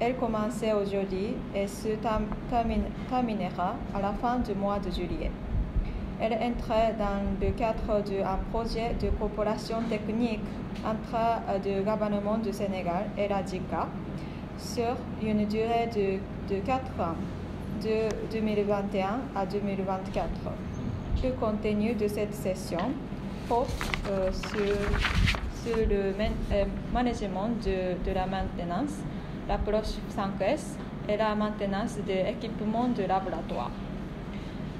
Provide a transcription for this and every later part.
Elle commençait aujourd'hui et se terminera à la fin du mois de juillet. Elle entrait dans le cadre d'un projet de coopération technique entre le gouvernement du Sénégal et la JICA sur une durée de 4 ans, de 2021 à 2024. Le contenu de cette session porte sur le management de la maintenance, l'approche 5S et la maintenance des équipements de laboratoire.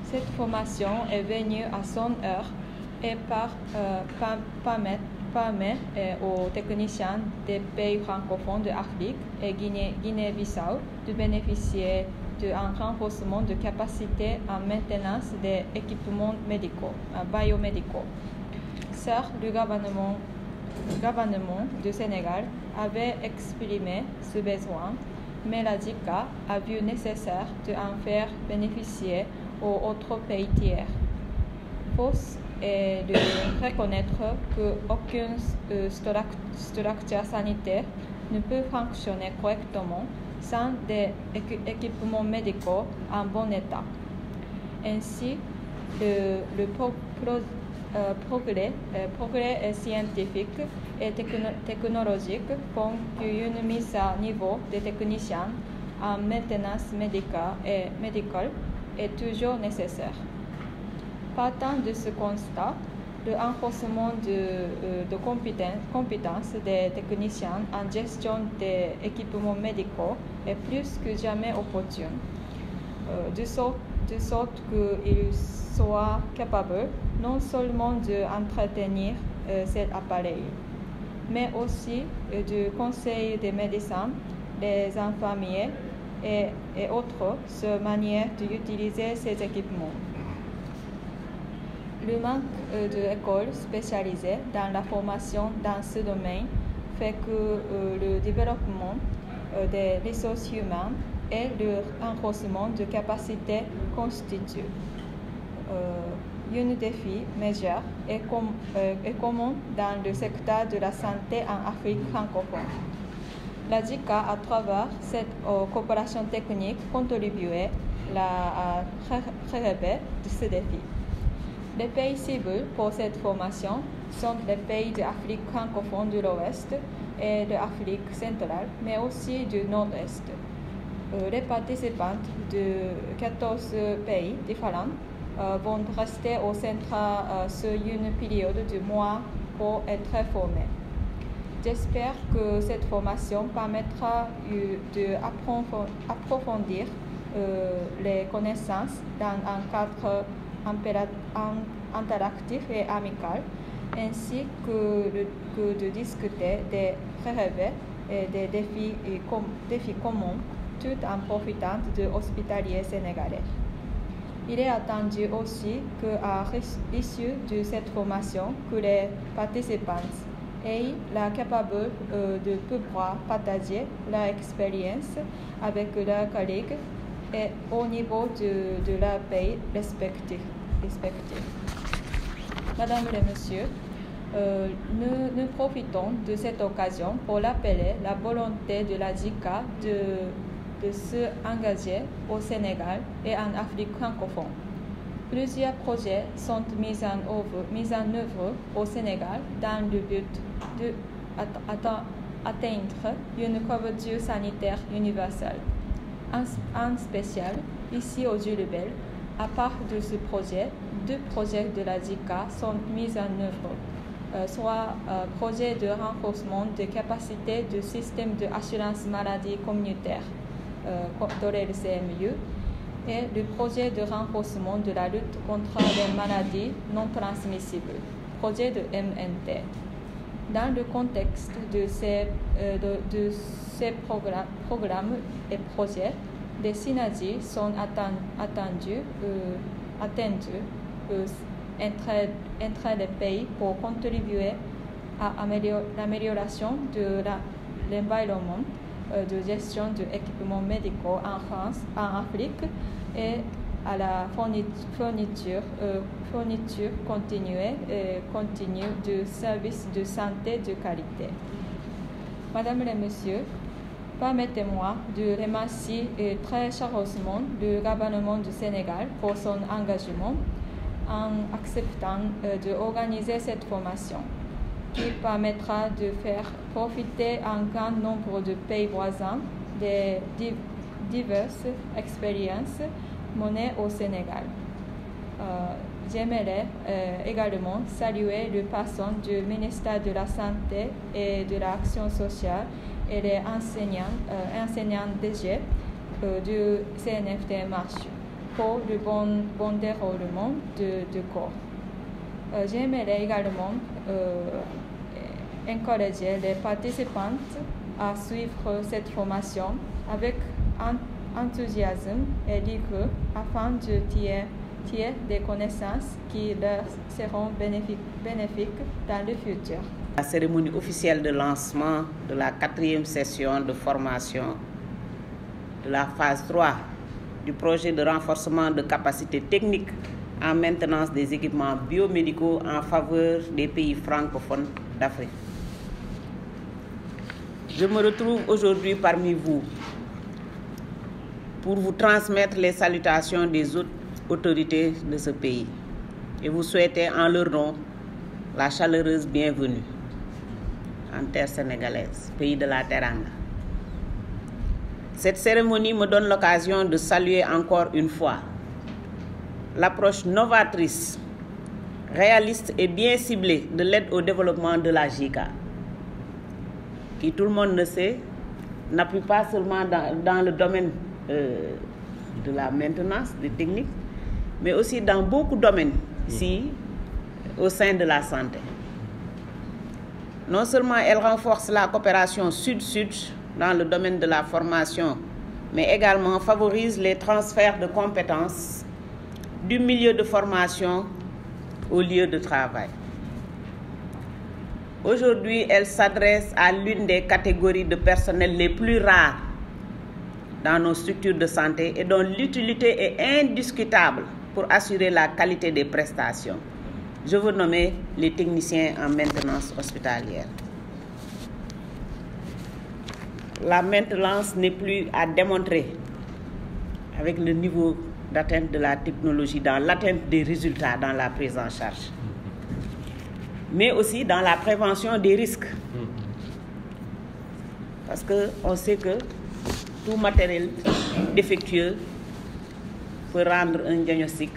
Cette formation est venue à son heure et permet aux techniciens des pays francophones d'Afrique et Guinée-Bissau de bénéficier d'un renforcement de capacité en maintenance des équipements biomédicaux. Certes, le gouvernement du Sénégal avait exprimé ce besoin, mais la JICA a vu nécessaire d'en faire bénéficier aux autres pays tiers. Force est de reconnaître qu'aucune structure sanitaire ne peut fonctionner correctement sans des équipements médicaux en bon état. Ainsi, le progrès scientifique et technologique font qu'une mise à niveau des techniciens en maintenance médicale est toujours nécessaire. Partant de ce constat, le renforcement de compétences des techniciens en gestion des équipements médicaux est plus que jamais opportun, de sorte qu'ils soient capables non seulement d'entretenir cet appareil, mais aussi de conseiller des médecins, des infirmiers et autres sur manière d'utiliser ces équipements. Le manque d'écoles spécialisées dans la formation dans ce domaine fait que le développement des ressources humaines et le renforcement de capacités constituent un défi majeur et commun dans le secteur de la santé en Afrique francophone. La JICA, à travers cette coopération technique, contribuait à relever de ce défi. Les pays cibles pour cette formation sont les pays d'Afrique francophone de l'Ouest et d'Afrique centrale, mais aussi du Nord-Est. Les participantes de 14 pays différents vont rester au centre sur une période de mois pour être formés. J'espère que cette formation permettra d'approfondir les connaissances dans un cadre interactif et amical, ainsi que de discuter des relevés et des défis communs, tout en profitant de hospitaliers sénégalais. Il est attendu aussi qu'à l'issue de cette formation, que les participants aient la capacité de pouvoir partager leur expérience avec leurs collègues et au niveau de leur pays respectif. Madame et Messieurs, nous profitons de cette occasion pour rappeler la volonté de la JICA de se engager au Sénégal et en Afrique francophone. Plusieurs projets sont mis en œuvre au Sénégal dans le but d'atteindre une couverture sanitaire universelle. En spécial, ici au Diourbel, à part de ce projet, 2 projets de la JICA sont mis en œuvre, soit projet de renforcement des capacités du système d'assurance maladie communautaire, le CMU, et le projet de renforcement de la lutte contre les maladies non transmissibles, projet de MNT. Dans le contexte de ces programmes et projets, des synergies sont attendues entre les pays pour contribuer à l'amélioration de l'environnement de gestion d'équipements médicaux en France, en Afrique et à la fourniture continue de services de santé de qualité. Madame et Messieurs, Permettez-moi de remercier très chaleureusement le gouvernement du Sénégal pour son engagement en acceptant d'organiser cette formation qui permettra de faire profiter un grand nombre de pays voisins des diverses expériences menées au Sénégal. J'aimerais également saluer les personnes du ministère de la Santé et de l'Action sociale et les enseignants DG du CNFT-MARCH pour le bon déroulement du cours. J'aimerais également encourager les participants à suivre cette formation avec enthousiasme et rigueur afin de tirer des connaissances qui leur seront bénéfiques dans le futur. La cérémonie officielle de lancement de la 4e session de formation de la phase 3 du projet de renforcement de capacités techniques en maintenance des équipements biomédicaux en faveur des pays francophones d'Afrique. Je me retrouve aujourd'hui parmi vous pour vous transmettre les salutations des autres autorités de ce pays et vous souhaiter en leur nom la chaleureuse bienvenue en terre sénégalaise, pays de la Teranga. Cette cérémonie me donne l'occasion de saluer encore une fois l'approche novatrice, réaliste et bien ciblée de l'aide au développement de la JICA, qui, tout le monde le sait, n'appuie pas seulement dans le domaine de la maintenance des techniques, mais aussi dans beaucoup de domaines ici, au sein de la santé. Non seulement elle renforce la coopération sud-sud dans le domaine de la formation, mais également favorise les transferts de compétences du milieu de formation au lieu de travail. Aujourd'hui, elle s'adresse à l'une des catégories de personnel les plus rares dans nos structures de santé et dont l'utilité est indiscutable pour assurer la qualité des prestations. Je veux nommer les techniciens en maintenance hospitalière. La maintenance n'est plus à démontrer avec le niveau d'atteinte de la technologie dans l'atteinte des résultats dans la prise en charge, mais aussi dans la prévention des risques. Parce qu'on sait que tout matériel défectueux peut rendre un diagnostic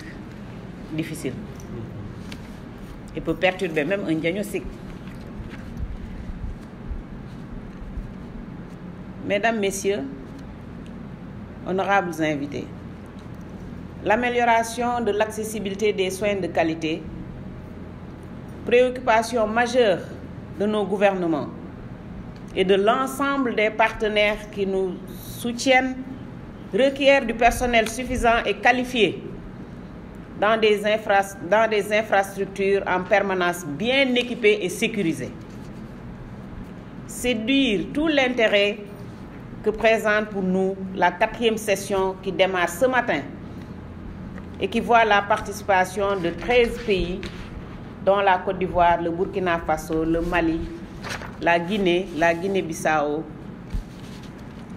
difficile et peut perturber même un diagnostic. Mesdames, Messieurs, honorables invités, l'amélioration de l'accessibilité des soins de qualité, préoccupation majeure de nos gouvernements et de l'ensemble des partenaires qui nous soutiennent, requiert du personnel suffisant et qualifié dans des infrastructures en permanence bien équipées et sécurisées. C'est dire tout l'intérêt que présente pour nous la 4e session qui démarre ce matin et qui voit la participation de 13 pays, dont la Côte d'Ivoire, le Burkina Faso, le Mali, la Guinée-Bissau,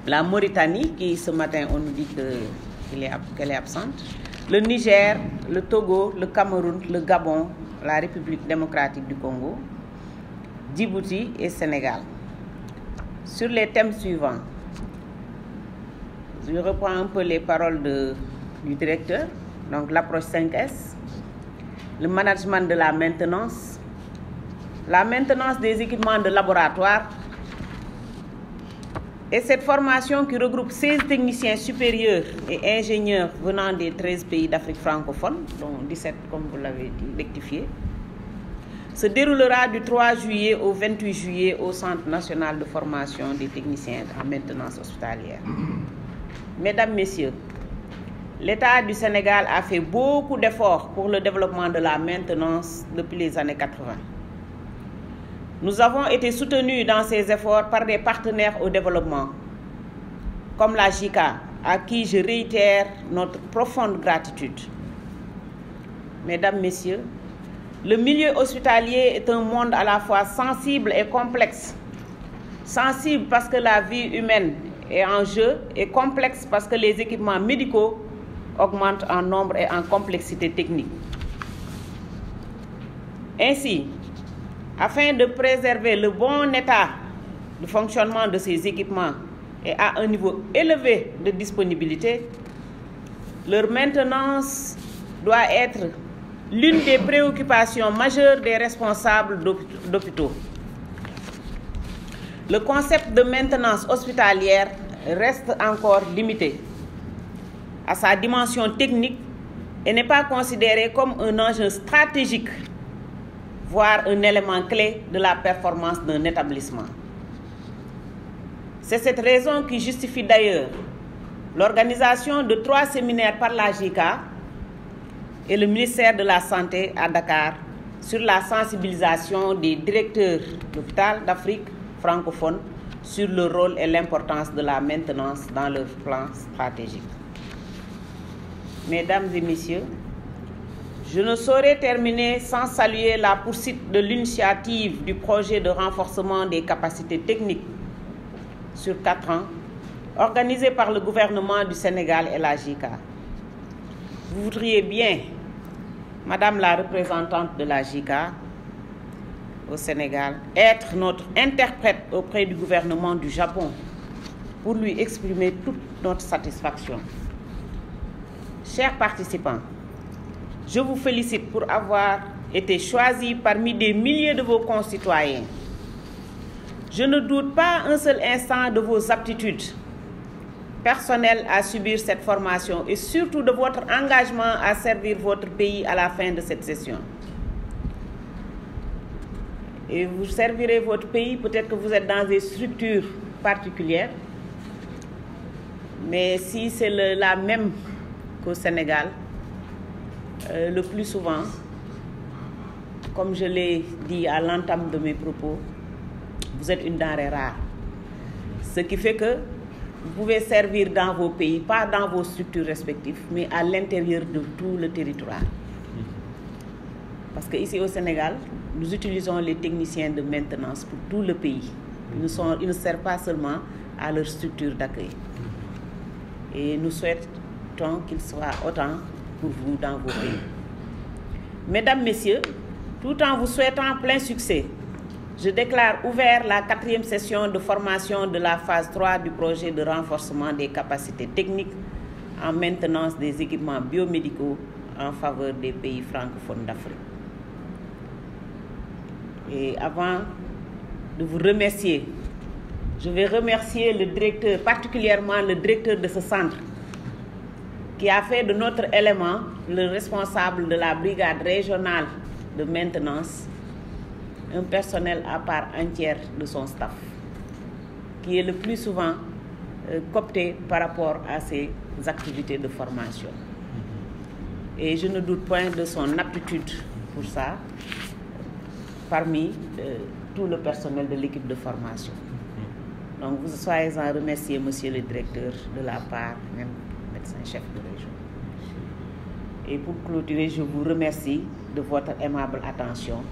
la Mauritanie, qui ce matin on nous dit qu'elle est absente, le Niger, le Togo, le Cameroun, le Gabon, la République démocratique du Congo, Djibouti et Sénégal. Sur les thèmes suivants, je reprends un peu les paroles du directeur, donc l'approche 5S, le management de la maintenance des équipements de laboratoire, et cette formation qui regroupe 16 techniciens supérieurs et ingénieurs venant des 13 pays d'Afrique francophone, dont 17, comme vous l'avez dit, rectifié, se déroulera du 3 juillet au 28 juillet au Centre national de formation des techniciens en maintenance hospitalière. Mesdames, Messieurs, l'État du Sénégal a fait beaucoup d'efforts pour le développement de la maintenance depuis les années 80. Nous avons été soutenus dans ces efforts par des partenaires au développement, comme la JICA, à qui je réitère notre profonde gratitude. Mesdames, Messieurs, le milieu hospitalier est un monde à la fois sensible et complexe. Sensible parce que la vie humaine est en jeu est complexe parce que les équipements médicaux augmentent en nombre et en complexité technique. Ainsi, afin de préserver le bon état de fonctionnement de ces équipements et à un niveau élevé de disponibilité, leur maintenance doit être l'une des préoccupations majeures des responsables d'hôpitaux. Le concept de maintenance hospitalière reste encore limité à sa dimension technique et n'est pas considéré comme un enjeu stratégique, voire un élément clé de la performance d'un établissement. C'est cette raison qui justifie d'ailleurs l'organisation de 3 séminaires par la JICA et le ministère de la Santé à Dakar sur la sensibilisation des directeurs d'hôpital d'Afrique francophone sur le rôle et l'importance de la maintenance dans leur plan stratégique. Mesdames et messieurs, je ne saurais terminer sans saluer la poursuite de l'initiative du projet de renforcement des capacités techniques sur 4 ans, organisé par le gouvernement du Sénégal et la JICA. Vous voudriez bien, Madame la représentante de la JICA au Sénégal, être notre interprète auprès du gouvernement du Japon pour lui exprimer toute notre satisfaction. Chers participants, je vous félicite pour avoir été choisis parmi des milliers de vos concitoyens. Je ne doute pas un seul instant de vos aptitudes personnelles à subir cette formation et surtout de votre engagement à servir votre pays à la fin de cette session. Et vous servirez votre pays, peut-être que vous êtes dans des structures particulières, mais si c'est la même qu'au Sénégal, le plus souvent, comme je l'ai dit à l'entame de mes propos, vous êtes une denrée rare. Ce qui fait que vous pouvez servir dans vos pays, pas dans vos structures respectives, mais à l'intérieur de tout le territoire. Parce qu'ici au Sénégal, nous utilisons les techniciens de maintenance pour tout le pays. Ils ne servent pas seulement à leur structure d'accueil. Et nous souhaitons qu'ils soient autant pour vous dans vos pays. Mesdames, Messieurs, tout en vous souhaitant plein succès, je déclare ouvert la 4e session de formation de la phase 3 du projet de renforcement des capacités techniques en maintenance des équipements biomédicaux en faveur des pays francophones d'Afrique. Et avant de vous remercier, je vais remercier le directeur, particulièrement le directeur de ce centre, qui a fait de notre élément le responsable de la brigade régionale de maintenance, un personnel à part entière de son staff, qui est le plus souvent coopté par rapport à ses activités de formation. Et je ne doute point de son aptitude pour ça, parmi tout le personnel de l'équipe de formation. Donc vous soyez en remercier, monsieur le directeur, de la part même médecin-chef de région. Et pour clôturer, je vous remercie de votre aimable attention.